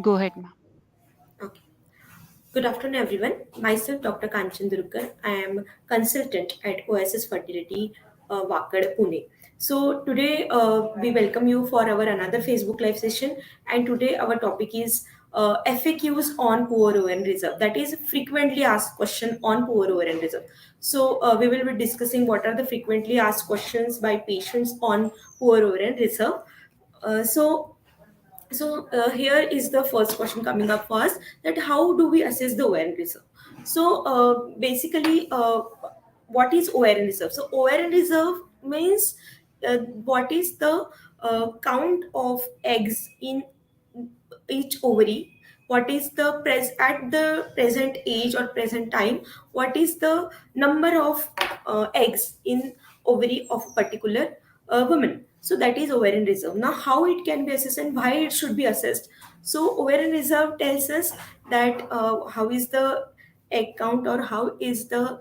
Go ahead, ma'am. Okay. Good afternoon, everyone. Myself, Dr. Kanchan Durugkar. I am consultant at Oasis Fertility, Vakad, Pune. So today we welcome you for our another Facebook live session, and today our topic is FAQs on poor ovarian reserve. That is frequently asked question on poor ovarian reserve. So we will be discussing what are the frequently asked questions by patients on poor ovarian reserve. So here is the first question coming up for us, that how do we assess the ovarian reserve? So basically, what is ovarian reserve? So ovarian reserve means what is the count of eggs in each ovary, what is the at the present age or present time, what is the number of eggs in ovary of a particular woman. So that is ovarian reserve. Now how it can be assessed and why it should be assessed? So ovarian reserve tells us that how is the egg count, or how is the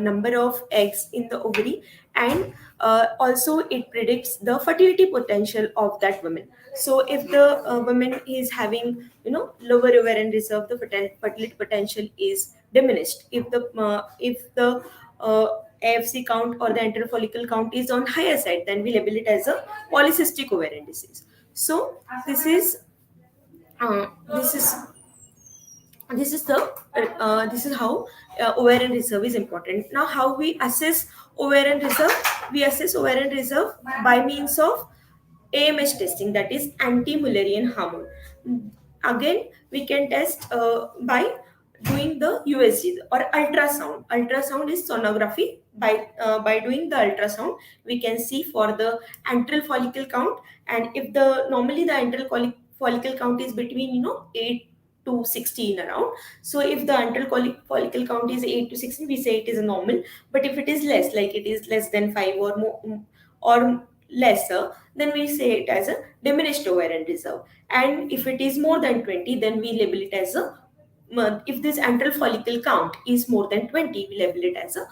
number of eggs in the ovary, and also it predicts the fertility potential of that woman. So if the woman is having lower ovarian reserve, the fertility potential is diminished. If the AFC count or the antral follicle count is on higher side, then we label it as a polycystic ovarian disease. So this is this is how ovarian reserve is important. Now how we assess ovarian reserve? We assess ovarian reserve by means of AMH testing, that is anti-Mullerian hormone. Again, we can test by doing the USG or ultrasound. Ultrasound is sonography. By doing the ultrasound, we can see for the antral follicle count, and if the normally the antral follicle count is between 8 to 16 around. So if the antral follicle count is 8 to 16, we say it is a normal. But if it is less, like it is less than 5 or more or lesser, then we say it as a diminished ovarian reserve. And if it is more than 20, then we label it as a if this antral follicle count is more than 20, we label it as a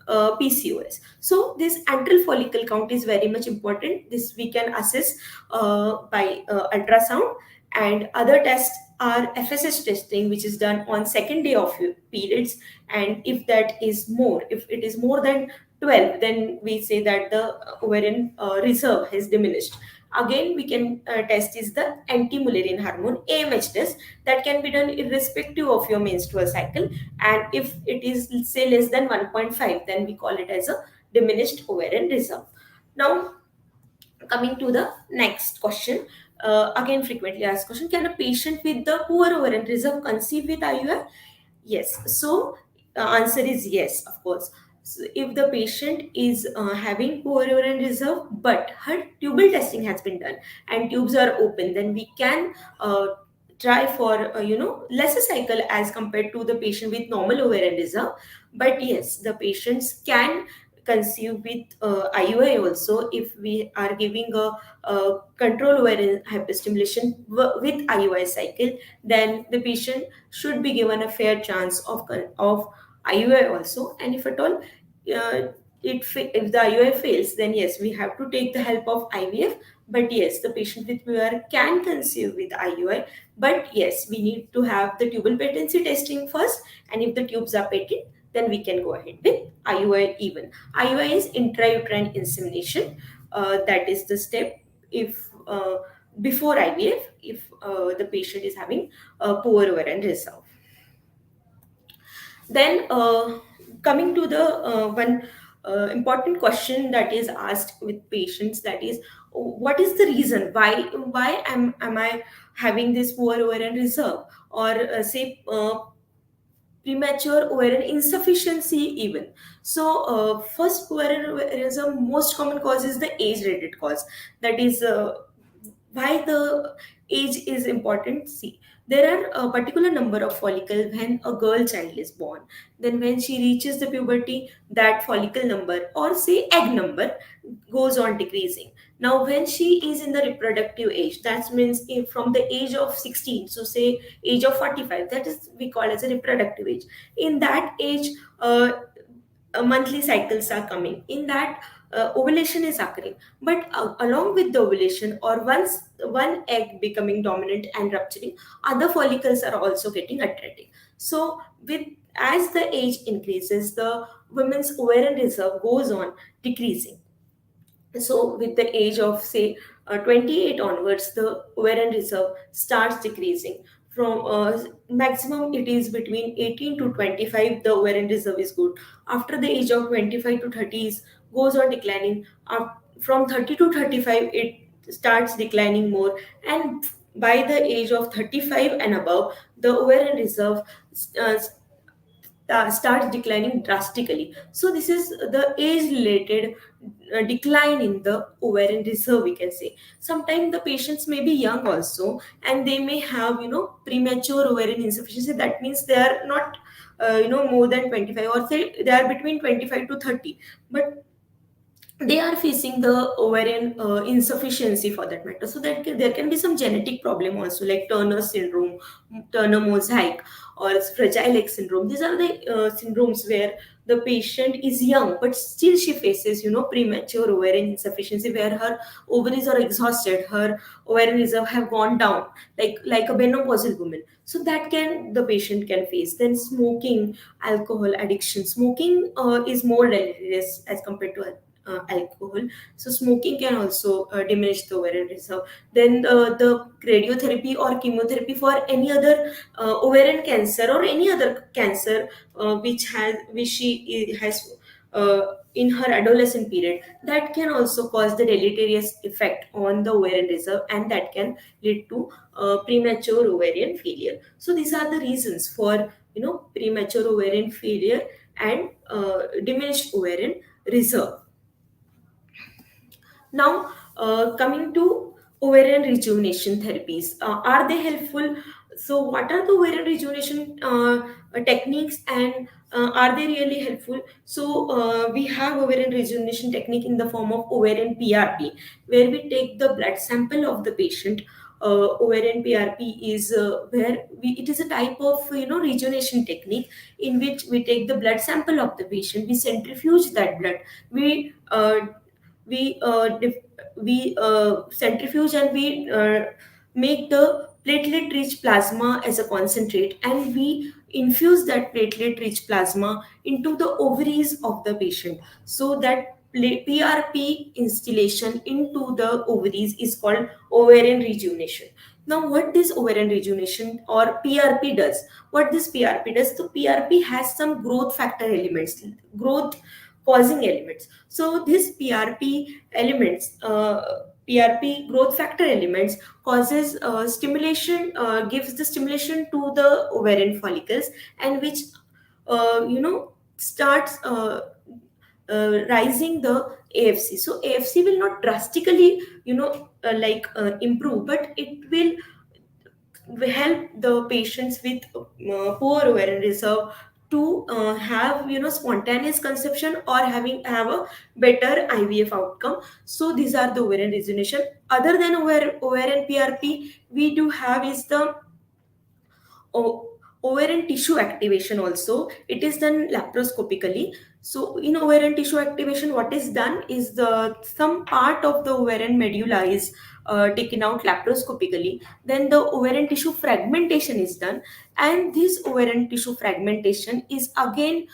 PCOS. So this antral follicle count is very much important. This we can assess by ultrasound, and other tests are FSH testing, which is done on second day of your periods. And if that is more, if it is more than 12, then we say that the ovarian reserve has diminished. Again, we can test is the anti-Mullerian hormone AMH test, that can be done irrespective of your menstrual cycle. And if it is say less than 1.5, then we call it as a diminished ovarian reserve. Now coming to the next question, again frequently asked question, can a patient with the poor ovarian reserve conceive with IUI? Yes. So answer is yes, of course. So if the patient is having poor ovarian reserve, but her tubal testing has been done and tubes are open, then we can try for lesser cycle as compared to the patient with normal ovarian reserve. But yes, the patients can conceive with IUI also if we are giving a control ovarian hyperstimulation with IUI cycle. Then the patient should be given a fair chance of IUI also. And if at all if the IUI fails, then yes, we have to take the help of IVF. But yes, the patient with PUR can conceive with IUI. But yes, we need to have the tubal patency testing first, and if the tubes are patent, then we can go ahead with IUI even. IUI is intrauterine insemination. That is the step if before IVF, if the patient is having poor ovarian reserve. Then coming to the one important question that is asked with patients, that is, what is the reason why am I having this poor ovarian reserve, or say premature ovarian insufficiency even. So first ovarian reserve most common cause is the age related cause. That is why the age is important. See, there are a particular number of follicle when a girl child is born. Then when she reaches the puberty, that follicle number, or say egg number, goes on decreasing. Now when she is in the reproductive age, that means if from the age of 16, so say age of 45, that is we call as a reproductive age. In that age monthly cycles are coming. In that ovulation is occurring. But along with the ovulation, or once one egg becoming dominant and rupturing, other follicles are also getting attracted. So with as the age increases, the women's ovarian reserve goes on decreasing. So with the age of say 28 onwards, the ovarian reserve starts decreasing. From maximum it is between 18 to 25, the ovarian reserve is good. After the age of 25 to 30 is goes on declining. From 30 to 35 it starts declining more, and by the age of 35 and above, the ovarian reserve uh, starts declining drastically. So this is the age related decline in the ovarian reserve, we can say. Sometimes the patients may be young also, and they may have premature ovarian insufficiency. That means they are not more than 25, or say they are between 25 to 30, but they are facing the ovarian insufficiency for that matter. So that there can be some genetic problem also, like Turner syndrome, Turner mosaic, or fragile X syndrome. These are the syndromes where the patient is young but still she faces premature ovarian insufficiency, where her ovaries are exhausted, her ovarian reserve have gone down, like a menopausal woman. So that can the patient can face. Then smoking, alcohol addiction. Smoking is more deleterious as compared to alcohol. So smoking can also diminish the ovarian reserve. Then the radiotherapy or chemotherapy for any other ovarian cancer or any other cancer which she has in her adolescent period, that can also cause the deleterious effect on the ovarian reserve, and that can lead to premature ovarian failure. So these are the reasons for premature ovarian failure and diminished ovarian reserve. Now, coming to ovarian rejuvenation therapies, are they helpful? So, what are the ovarian rejuvenation techniques, and are they really helpful? So, we have ovarian rejuvenation technique in the form of ovarian PRP, where we take the blood sample of the patient. Ovarian PRP is it is a type of rejuvenation technique in which we take the blood sample of the patient, we centrifuge that blood, we we centrifuge, and we make the platelet rich plasma as a concentrate, and we infuse that platelet rich plasma into the ovaries of the patient. So that PRP installation into the ovaries is called ovarian rejuvenation. Now, what this ovarian rejuvenation or PRP does, what this PRP does, so PRP has some growth factor elements, growth causing elements. So this PRP growth factor elements causes stimulation, gives the stimulation to the ovarian follicles, and which starts rising the AFC. So AFC will not drastically improve, but it will help the patients with poor ovarian reserve to have spontaneous conception, or have a better IVF outcome. So these are the ovarian rejuvenation. Other than ovarian PRP, we do have is the ovarian tissue activation also. It is done laparoscopically. So in ovarian tissue activation, what is done is the some part of the ovarian medulla is taken out laparoscopically. Then the ovarian tissue fragmentation is done, and this ovarian tissue fragmentation is again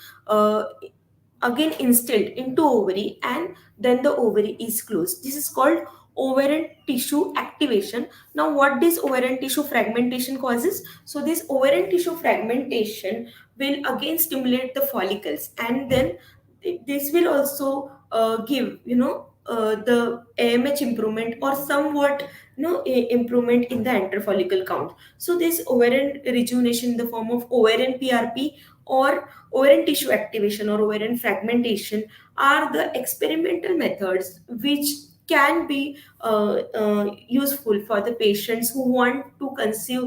instilled into ovary, and then the ovary is closed. This is called ovarian tissue activation. Now, what this ovarian tissue fragmentation causes? So this ovarian tissue fragmentation will again stimulate the follicles, and then this will also give the AMH improvement, or somewhat improvement in the interfollicle count. So this ovarian rejuvenation in the form of ovarian PRP or ovarian tissue activation or ovarian fragmentation are the experimental methods which can be useful for the patients who want to conceive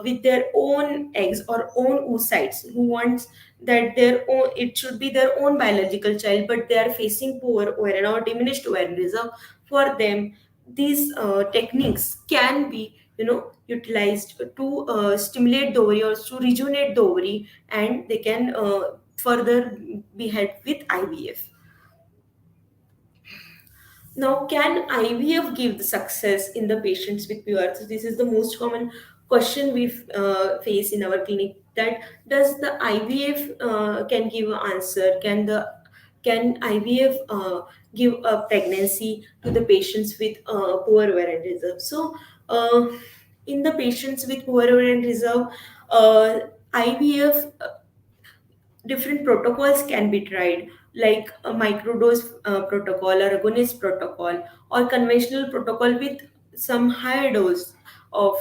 with their own eggs or own oocytes, who wants that their own, it should be their own biological child, but they are facing poor ovarian or diminished ovarian reserve. For them, these techniques can be utilized to stimulate the ovary or to rejuvenate the ovary, and they can further be helped with IVF. Now, can IVF give the success in the patients with PUR? So this is the most common question we face in our clinic. That does the IVF can give an answer? Can IVF give a pregnancy to the patients with poor ovarian reserve? So, uh, in the patients with poor ovarian reserve, uh, IVF different protocols can be tried, like a microdose protocol or agonist protocol or conventional protocol with some higher dose of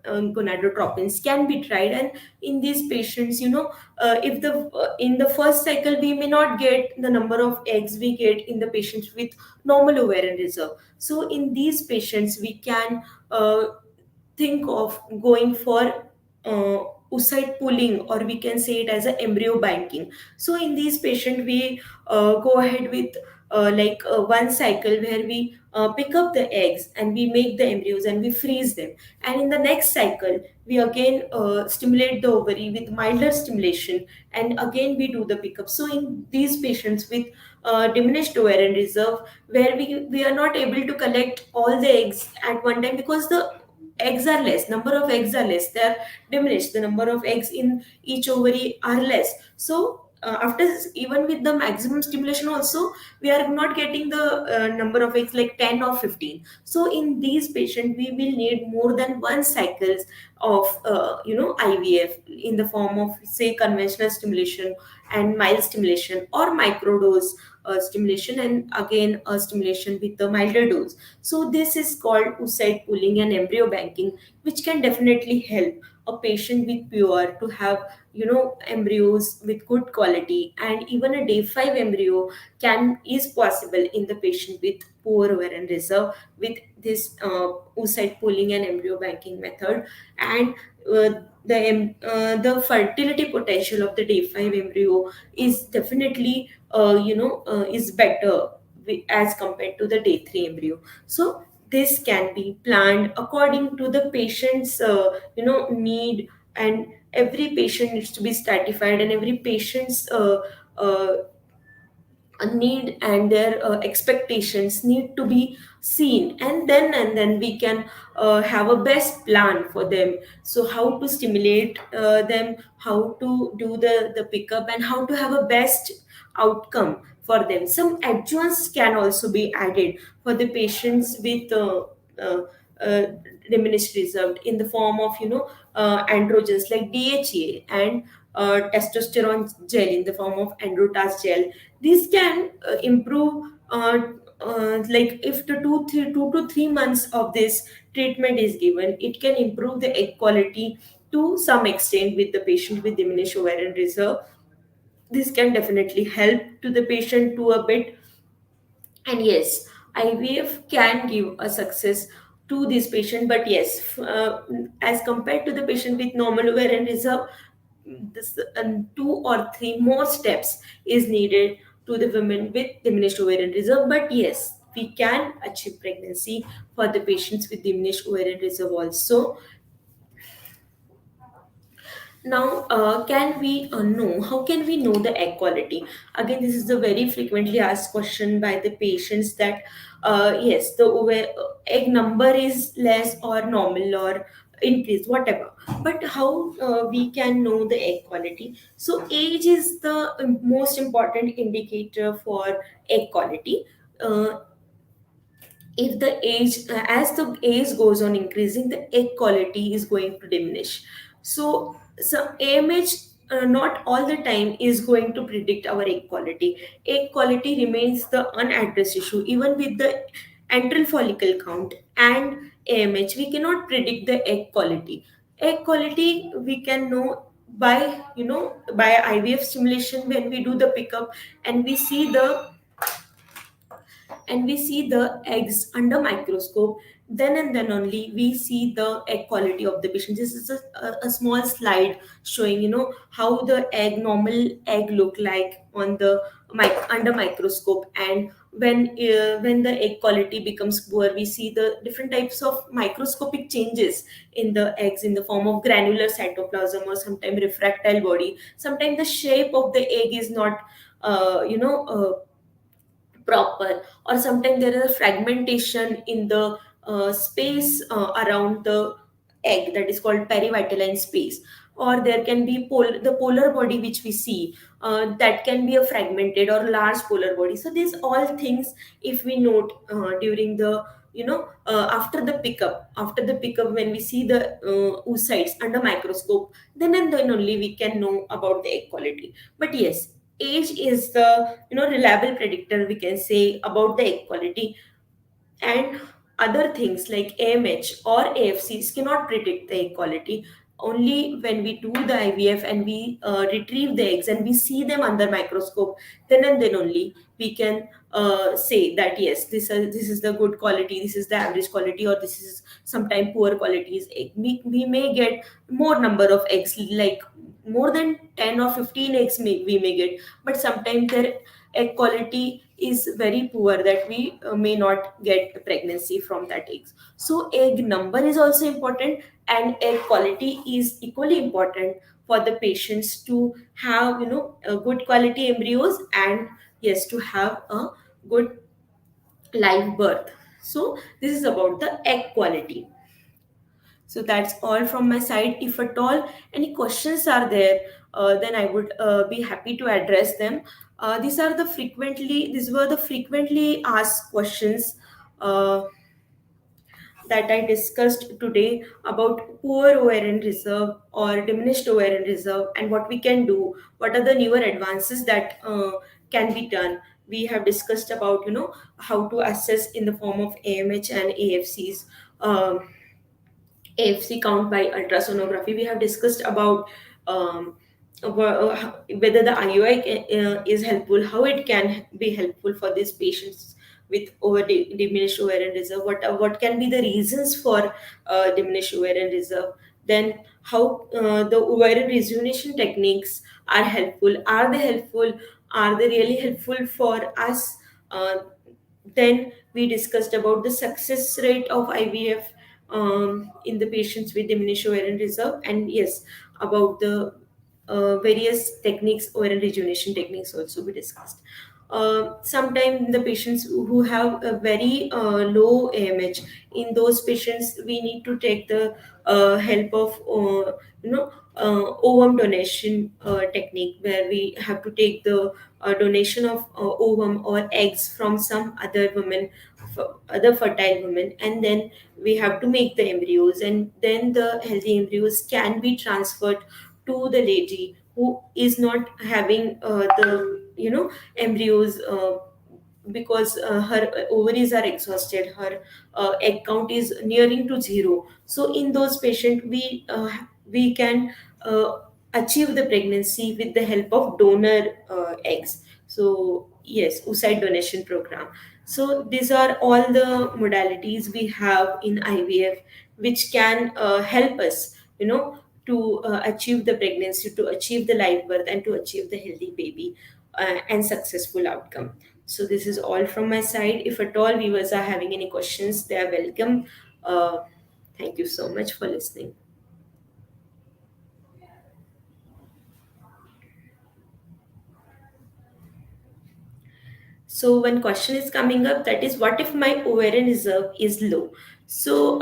gonadotropins can be tried. And in these patients, if the in the first cycle we may not get the number of eggs we get in the patients with normal ovarian reserve. So in these patients we can think of going for uh, oocyte pooling, or we can say it as a embryo banking. So in these patients we go ahead with one cycle where we pick up the eggs and we make the embryos and we freeze them, and in the next cycle we again stimulate the ovary with milder stimulation, and again we do the pickup. So in these patients with diminished ovarian reserve, where we are not able to collect all the eggs at one time because the eggs are less, number of eggs are less, they are diminished, the number of eggs in each ovary are less. So even with the maximum stimulation also, we are not getting the number of eggs like 10 or 15. So in these patients we will need more than one cycles of IVF in the form of, say, conventional stimulation and mild stimulation, or microdose stimulation and again a stimulation with the milder dose. So this is called oocyte pooling and embryo banking, which can definitely help a patient with pure to have embryos with good quality. And even a day 5 embryo can is possible in the patient with poor ovarian reserve with this oocyte pooling and embryo banking method. And the fertility potential of the day 5 embryo is definitely is better as compared to the day 3 embryo. So this can be planned according to the patient's need, and every patient needs to be stratified, and every patient's uh, a need and their expectations need to be seen, and then we can have a best plan for them. So how to stimulate them, how to do the pickup, and how to have a best outcome for them. Some adjuvants can also be added for the patients with uh, uh, diminished reserve in the form of androgens like DHEA and testosterone gel in the form of androtas gel. These can improve, like if the 2 to 3 months of this treatment is given, it can improve the egg quality to some extent with the patient with diminished ovarian reserve. This can definitely help to the patient to a bit. And yes, IVF can give a success to this patient, but yes, as compared to the patient with normal ovarian reserve, this 2 or 3 more steps is needed to the women with diminished ovarian reserve. But yes, we can achieve pregnancy for the patients with diminished ovarian reserve also. Now, can we know, how can we know the egg quality? Again, this is a very frequently asked question by the patients, that yes, the egg number is less or normal or increased, whatever. But how we can know the egg quality? So age is the most important indicator for egg quality. Uh, if the age as the age goes on increasing, the egg quality is going to diminish. So AMH not all the time is going to predict our egg quality. Egg quality remains the unaddressed issue. Even with the antral follicle count and AMH, we cannot predict the egg quality. Egg quality we can know by by IVF stimulation, when we do the pickup and we see the eggs under microscope, then and then only we see the egg quality of the patient. This is a small slide showing how the normal egg look like on the under microscope. And when the egg quality becomes poor, we see the different types of microscopic changes in the eggs in the form of granular cytoplasm, or sometimes refractile body. Sometimes the shape of the egg is not uh, you know uh, proper, or sometimes there is a fragmentation in the space around the egg, that is called perivitelline space. Or there can be the polar body which we see, that can be a fragmented or large polar body. So these all things, if we note during the, after the pickup, when we see the oocytes under microscope, then and then only we can know about the egg quality. But yes, age is the reliable predictor, we can say, about the egg quality. And other things like AMH or AFCs cannot predict the egg quality. Only when we do the IVF and we retrieve the eggs and we see them under microscope, then and then only we can say that yes, this is the good quality, this is the average quality, or this is sometime poor quality's egg. We may get more number of eggs, like more than 10 or 15 eggs we may get, but sometimes their egg quality is very poor, that we may not get pregnancy from that eggs. So egg number is also important, and egg quality is equally important for the patients to have a good quality embryos, and yes, to have a good live birth. So this is about the egg quality. So that's all from my side. If at all any questions are there, then I would be happy to address them. These were the frequently asked questions uh, that I discussed today about poor ovarian reserve or diminished ovarian reserve, and what we can do. What are the newer advances that can be done? We have discussed about how to assess in the form of AMH and AFCs. AFC count by ultrasonography. We have discussed about whether the IUI is helpful, how it can be helpful for these patients with diminished ovarian reserve. What can be the reasons for diminished ovarian reserve? Then how the ovarian rejuvenation techniques are helpful. Are they helpful? Are they really helpful for us? Uh, then we discussed about the success rate of IVF in the patients with diminished ovarian reserve, and yes, about the various techniques, ovarian rejuvenation techniques also we discussed. Sometimes the patients who have a very low AMH, in those patients we need to take the help of ovum donation technique, where we have to take the donation of ovum or eggs from some other women, other fertile women, and then we have to make the embryos, and then the healthy embryos can be transferred to the lady who is not having the embryos, because her ovaries are exhausted, her egg count is nearing to zero. So in those patients we can achieve the pregnancy with the help of donor eggs. So yes, oocyte donation program. So these are all the modalities we have in IVF, which can help us to achieve the pregnancy, to achieve the live birth, and to achieve the healthy baby and successful outcome. So this is all from my side. If at all viewers are having any questions, they are welcome. Thank you so much for listening. So one question is coming up, that is, what if my ovarian reserve is low? So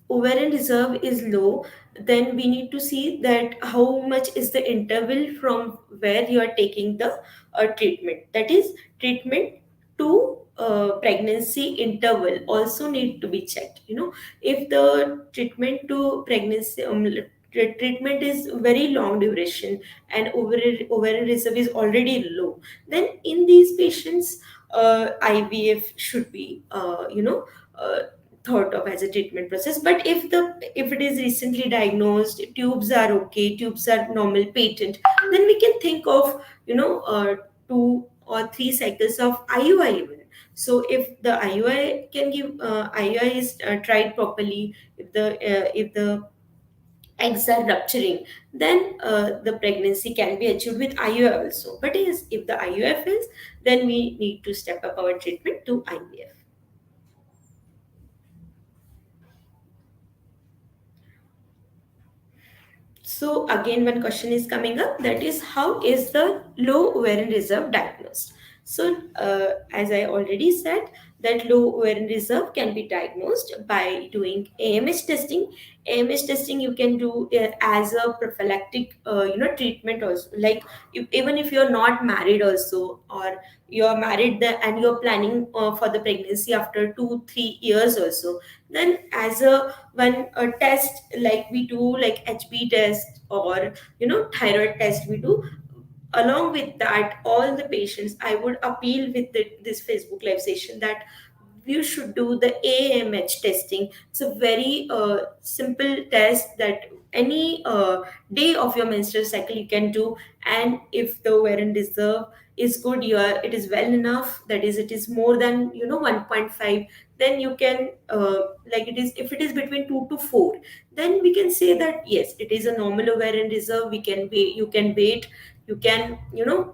ovarian reserve is low, then we need to see that how much is the interval from where you are taking the treatment. That is, treatment to pregnancy interval also need to be checked. If the treatment to pregnancy treatment is very long duration, and ovarian reserve is already low, then in these patients IVF should be thought of as a treatment process. But if it is recently diagnosed, tubes are okay, tubes are normal, patent, then we can think of 2 or 3 cycles of IUI even. So if the IUI can give IUI is tried properly, if the eggs are rupturing, then the pregnancy can be achieved with IUI also. But yes, if the IUI fails, then we need to step up our treatment to IVF. So again, one question is coming up, that is, how is the low ovarian reserve diagnosed? So, as I already said, that low ovarian reserve can be diagnosed by doing AMH testing. AMH testing you can do as a prophylactic, treatment also. Like even if you're not married also, or you're married and you're planning for the pregnancy after 2 3 years also, then as a one a test like we do, like HB test or thyroid test we do. Along with that, all the patients, I would appeal with this Facebook live session that you should do the AMH testing. It's a very simple test that any day of your menstrual cycle you can do. And if the ovarian reserve is good, it is well enough, that is it is more than 1.5, then you can like it is, if it is between 2 to 4, then we can say that yes, it is a normal ovarian reserve. We can wait, you can wait, you can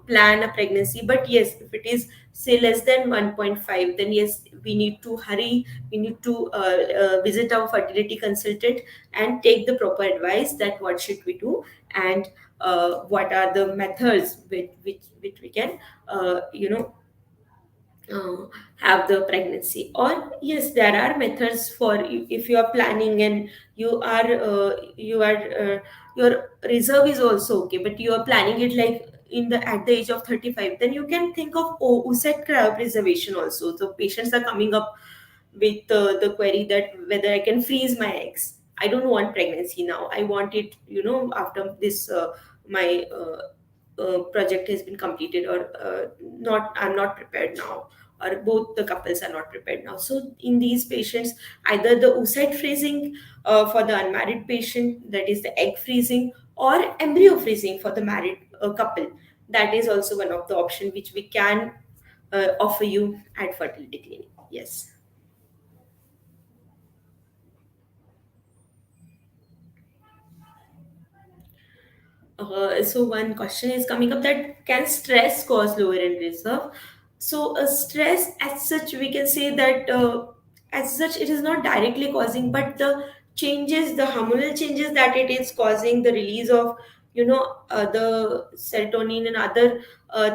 plan a pregnancy. But yes, if it is say less than 1.5, then yes, we need to hurry, we need to visit our fertility consultant and take the proper advice that what should we do, and what are the methods which we can uh, have the pregnancy. Or yes, there are methods for if you are planning and you are your reserve is also okay, but you are planning it like in the at the age of 35, then you can think of oocyte cryopreservation also. So patients are coming up with the query that whether I can freeze my eggs. I don't want pregnancy now, I want it after this my project has been completed, or not, I'm not prepared now, or both the couples are not prepared now. So in these patients, either the oocyte freezing for the unmarried patient, that is the egg freezing, or embryo freezing for the married couple, that is also one of the option which we can offer you at fertility clinic. Yes. So one question is coming up, that can stress cause lower end reserve? So stress as such, we can say that as such it is not directly causing, but the changes, the hormonal changes that it is causing, the release of the serotonin and other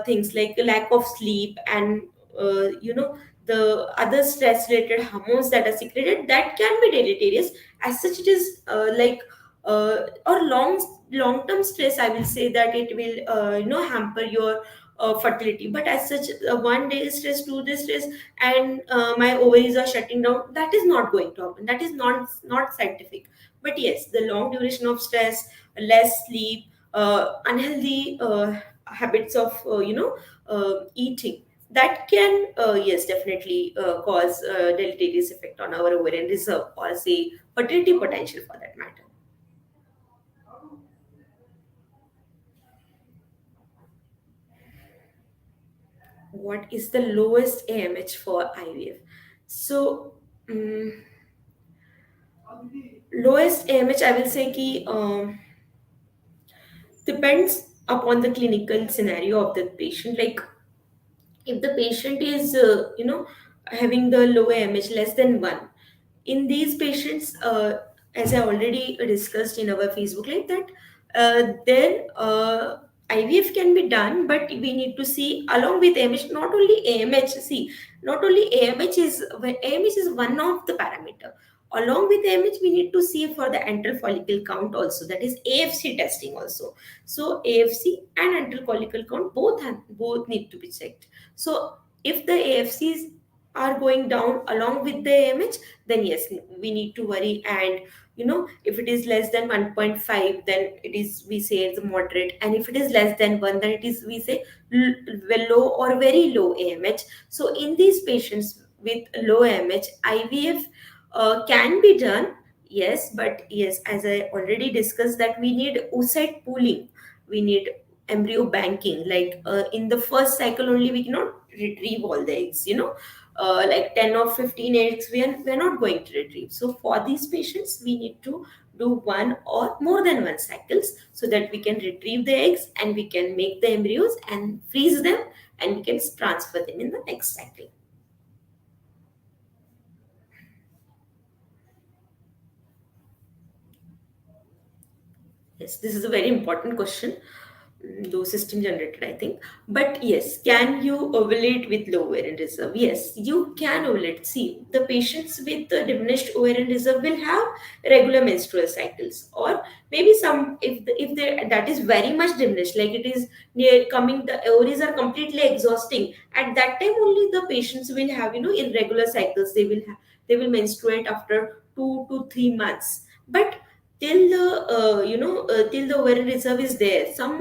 things like lack of sleep, and the other stress related hormones that are secreted, that can be deleterious. As such it is or long term stress, I will say that it will hamper your fertility. But as such, one day stress, 2 day stress, and my ovaries are shutting down, that is not going to happen, that is not scientific. But yes, the long duration of stress, less sleep, unhealthy habits of eating, that can yes, definitely cause deleterious effect on our ovarian reserve, or say fertility potential for that matter. What is the lowest AMH for IVF? So, lowest AMH, I will say ki depends upon the clinical scenario of the patient. Like if the patient is having the low AMH less than 1, in these patients, as I already discussed in our Facebook live, that then IVF can be done, but we need to see along with AMH, not only AMH. See, not only AMH is one of the parameter. Along with AMH, we need to see for the antral follicle count also. That is AFC testing also. So AFC and antral follicle count both need to be checked. So if the AFCs are going down along with the AMH, then yes, we need to worry. And if it is less than 1.5, then it is, we say it's moderate. And if it is less than 1, then it is, we say low or very low AMH. So in these patients with low AMH, IVF can be done. Yes, but yes, as I already discussed, that we need oocyte pooling, we need embryo banking. Like in the first cycle only, we cannot retrieve all the eggs, like 10 or 15 eggs we're not going to retrieve. So for these patients, we need to do one or more than one cycles, so that we can retrieve the eggs and we can make the embryos and freeze them, and we can transfer them in the next cycle. Yes, this is a very important question. Those system generated, I think. But yes, can you ovulate with low ovarian reserve? Yes, you can ovulate. See, the patients with the diminished ovarian reserve will have regular menstrual cycles, or maybe some, if they that is very much diminished, like it is near coming, the ovaries are completely exhausting. At that time only the patients will have, irregular cycles. They will menstruate after 2 to 3 months. But till the ovarian reserve is there, some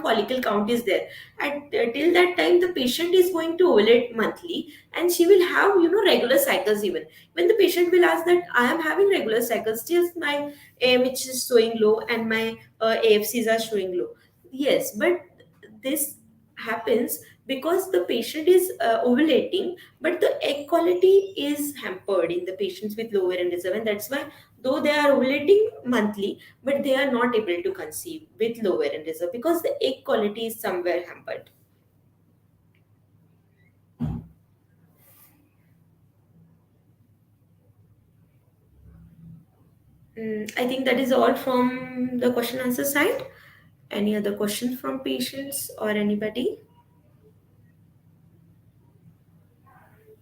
follicle count is there, till that time the patient is going to ovulate monthly, and she will have, regular cycles. Even the patient will ask that I am having regular cycles, just my AMH is showing low and my AFCs are showing low. Yes, but this happens because the patient is ovulating, but the egg quality is hampered in the patients with lower end reserve, and that's why, though they are ovulating monthly, but they are not able to conceive with lower end reserve because the egg quality is somewhere hampered. I think that is all from the question answer side. Any other questions from patients or anybody?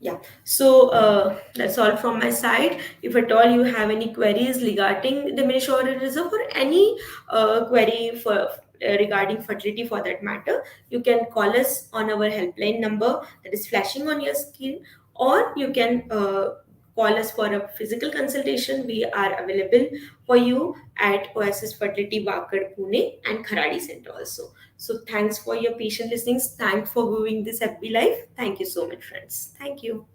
Yeah, so that's all from my side. If at all you have any queries regarding diminished ovarian reserve, or any query for regarding fertility for that matter, you can call us on our helpline number that is flashing on your screen, or you can call us for a physical consultation. We are available for you at Oasis Fertility, Wakad, Pune, and Kharadi Center also. So thanks for your patient listening. Thanks for viewing this FB Live. Thank you so much, friends. Thank you.